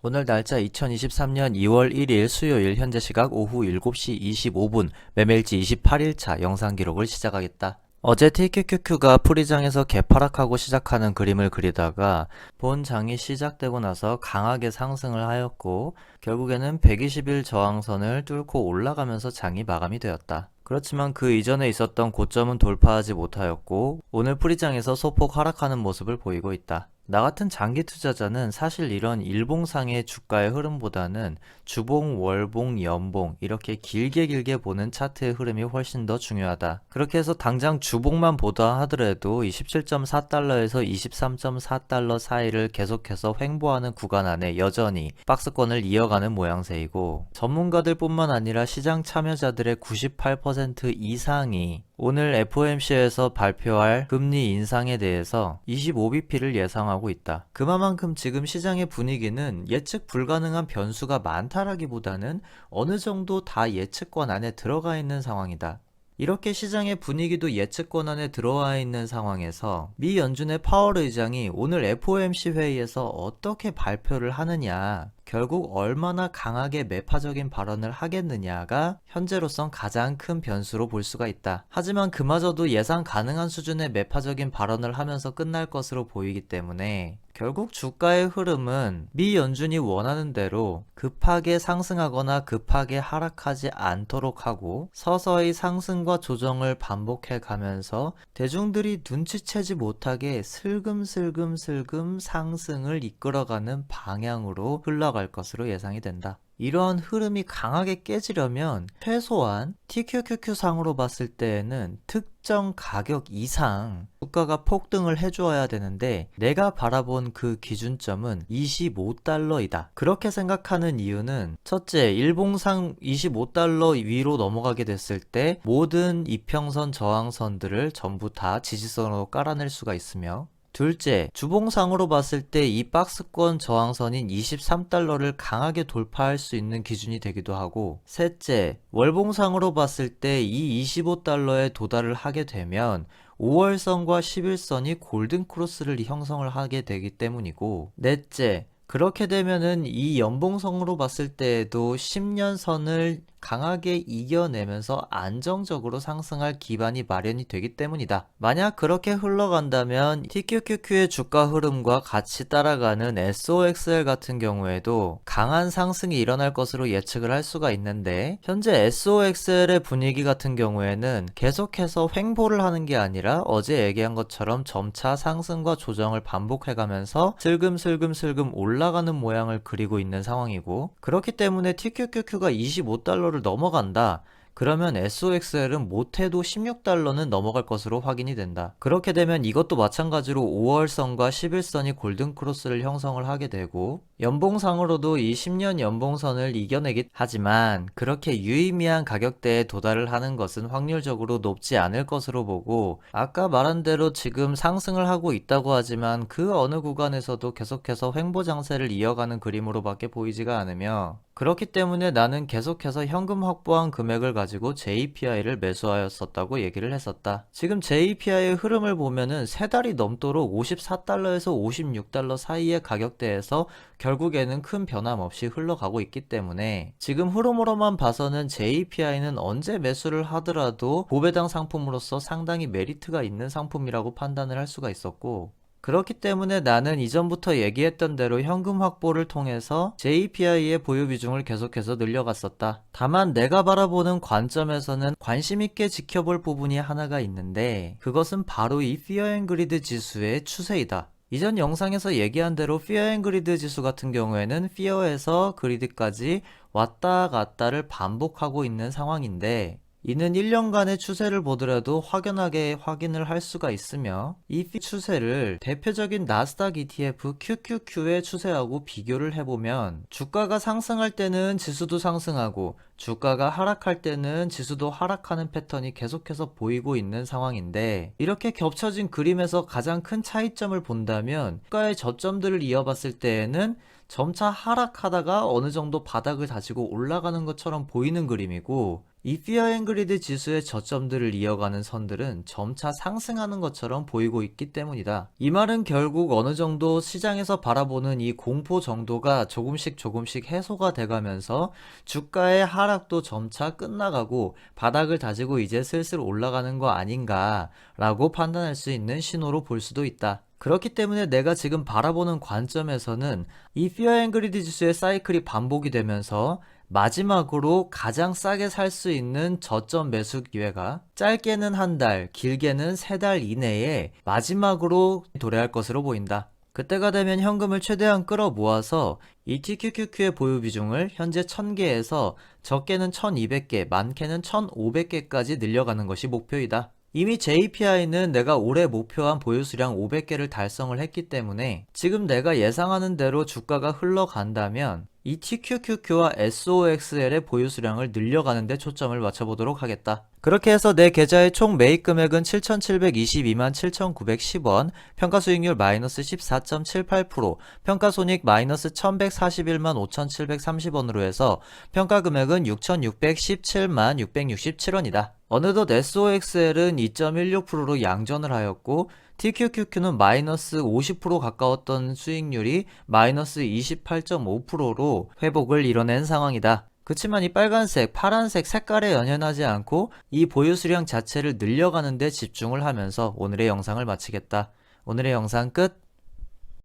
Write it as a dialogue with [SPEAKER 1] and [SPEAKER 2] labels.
[SPEAKER 1] 오늘 날짜 2023년 2월 1일 수요일 현재 시각 오후 7시 25분 매매일지 28일차 영상 기록을 시작하겠다. 어제 TQQQ가 프리장에서 개파락하고 시작하는 그림을 그리다가 본 장이 시작되고 나서 강하게 상승을 하였고 결국에는 120일 저항선을 뚫고 올라가면서 장이 마감이 되었다. 그렇지만 그 이전에 있었던 고점은 돌파하지 못하였고 오늘 프리장에서 소폭 하락하는 모습을 보이고 있다. 나 같은 장기 투자자는 사실 이런 일봉상의 주가의 흐름보다는 주봉, 월봉, 연봉 이렇게 길게 보는 차트의 흐름이 훨씬 더 중요하다. 그렇게 해서 당장 주봉만 보다 하더라도 27.4달러에서 23.4달러 사이를 계속해서 횡보하는 구간 안에 여전히 박스권을 이어가는 모양새이고 전문가들 뿐만 아니라 시장 참여자들의 98% 이상이 오늘 FOMC에서 발표할 금리 인상에 대해서 25bp를 예상하고 있다. 그만큼 지금 시장의 분위기는 예측 불가능한 변수가 많다라기보다는 어느 정도 다 예측권 안에 들어가 있는 상황이다. 이렇게 시장의 분위기도 예측권 안에 들어와 있는 상황에서 미 연준의 파월 의장이 오늘 FOMC 회의에서 어떻게 발표를 하느냐, 결국 얼마나 강하게 매파적인 발언을 하겠느냐가 현재로선 가장 큰 변수로 볼 수가 있다. 하지만 그마저도 예상 가능한 수준의 매파적인 발언을 하면서 끝날 것으로 보이기 때문에 결국 주가의 흐름은 미 연준이 원하는 대로 급하게 상승하거나 급하게 하락하지 않도록 하고 서서히 상승과 조정을 반복해 가면서 대중들이 눈치채지 못하게 슬금슬금 상승을 이끌어가는 방향으로 흘러갈 것으로 예상이 된다. 이러한 흐름이 강하게 깨지려면 최소한 TQQQ 상으로 봤을 때에는 특정 가격 이상 주가가 폭등을 해주어야 되는데 내가 바라본 그 기준점은 25달러이다. 그렇게 생각하는 이유는 첫째, 일봉상 25달러 위로 넘어가게 됐을 때 모든 이평선 저항선들을 전부 다 지지선으로 깔아낼 수가 있으며 둘째, 주봉상으로 봤을 때 이 박스권 저항선인 23달러를 강하게 돌파할 수 있는 기준이 되기도 하고 셋째, 월봉상으로 봤을 때 이 25달러에 도달을 하게 되면 5월선과 11선이 골든크로스를 형성을 하게 되기 때문이고 넷째, 그렇게 되면은 이 연봉선으로 봤을 때에도 10년선을 강하게 이겨내면서 안정적으로 상승할 기반이 마련이 되기 때문이다. 만약 그렇게 흘러간다면 TQQQ의 주가 흐름과 같이 따라가는 SOXL 같은 경우에도 강한 상승이 일어날 것으로 예측을 할 수가 있는데 현재 SOXL의 분위기 같은 경우에는 계속해서 횡보를 하는 게 아니라 어제 얘기한 것처럼 점차 상승과 조정을 반복해가면서 슬금 올라가는 모양을 그리고 있는 상황이고 그렇기 때문에 TQQQ가 25달러를 넘어간다. 그러면 SOXL은 못해도 16달러는 넘어갈 것으로 확인이 된다. 그렇게 되면 이것도 마찬가지로 5월선과 11선이 골든크로스를 형성을 하게 되고 연봉상으로도 이 10년 연봉선을 이겨내긴 하지만 그렇게 유의미한 가격대에 도달을 하는 것은 확률적으로 높지 않을 것으로 보고 아까 말한 대로 지금 상승을 하고 있다고 하지만 그 어느 구간에서도 계속해서 횡보 장세를 이어가는 그림으로밖에 보이지가 않으며 그렇기 때문에 나는 계속해서 현금 확보한 금액을 가지고 JPI를 매수하였었다고 얘기를 했었다. 지금 JPI의 흐름을 보면은 3달이 넘도록 54달러에서 56달러 사이의 가격대에서 결국에는 큰 변함 없이 흘러가고 있기 때문에 지금 흐름으로만 봐서는 JPI는 언제 매수를 하더라도 고배당 상품으로서 상당히 메리트가 있는 상품이라고 판단을 할 수가 있었고 그렇기 때문에 나는 이전부터 얘기했던 대로 현금 확보를 통해서 JPI의 보유 비중을 계속해서 늘려갔었다. 다만 내가 바라보는 관점에서는 관심있게 지켜볼 부분이 하나가 있는데 그것은 바로 이 Fear and Greed 지수의 추세이다. 이전 영상에서 얘기한 대로 Fear and Greed 지수 같은 경우에는 Fear에서 Greed까지 왔다 갔다를 반복하고 있는 상황인데 이는 1년간의 추세를 보더라도 확연하게 확인을 할 수가 있으며 이 추세를 대표적인 나스닥 ETF QQQ의 추세하고 비교를 해보면 주가가 상승할 때는 지수도 상승하고 주가가 하락할 때는 지수도 하락하는 패턴이 계속해서 보이고 있는 상황인데 이렇게 겹쳐진 그림에서 가장 큰 차이점을 본다면 주가의 저점들을 이어봤을 때에는 점차 하락하다가 어느 정도 바닥을 다지고 올라가는 것처럼 보이는 그림이고 이 피어 앤 그리드 지수의 저점들을 이어가는 선들은 점차 상승하는 것처럼 보이고 있기 때문이다. 이 말은 결국 어느 정도 시장에서 바라보는 이 공포 정도가 조금씩 해소가 돼가면서 주가의 하락도 점차 끝나가고 바닥을 다지고 이제 슬슬 올라가는 거 아닌가 라고 판단할 수 있는 신호로 볼 수도 있다. 그렇기 때문에 내가 지금 바라보는 관점에서는 이 피어 앤 그리드 지수의 사이클이 반복이 되면서 마지막으로 가장 싸게 살 수 있는 저점 매수 기회가 짧게는 한 달, 길게는 3달 이내에 마지막으로 도래할 것으로 보인다. 그때가 되면 현금을 최대한 끌어 모아서 이 TQQQ의 보유 비중을 현재 1000개에서 적게는 1200개, 많게는 1500개까지 늘려가는 것이 목표이다. 이미 JPI는 내가 올해 목표한 보유 수량 500개를 달성을 했기 때문에 지금 내가 예상하는 대로 주가가 흘러간다면 이 TQQQ와 SOXL의 보유 수량을 늘려가는 데 초점을 맞춰보도록 하겠다. 그렇게 해서 내 계좌의 총 매입 금액은 7,722만 7,910원, 평가 수익률 마이너스 14.78%, 평가 손익 마이너스 1,141만 5,730원으로 해서 평가 금액은 6,617만 667원이다. 어느덧 SOXL은 2.16%로 양전을 하였고 TQQQ는 마이너스 50% 가까웠던 수익률이 마이너스 28.5%로 회복을 이뤄낸 상황이다. 그치만 이 빨간색, 파란색 색깔에 연연하지 않고 이 보유 수량 자체를 늘려가는 데 집중을 하면서 오늘의 영상을 마치겠다. 오늘의 영상 끝!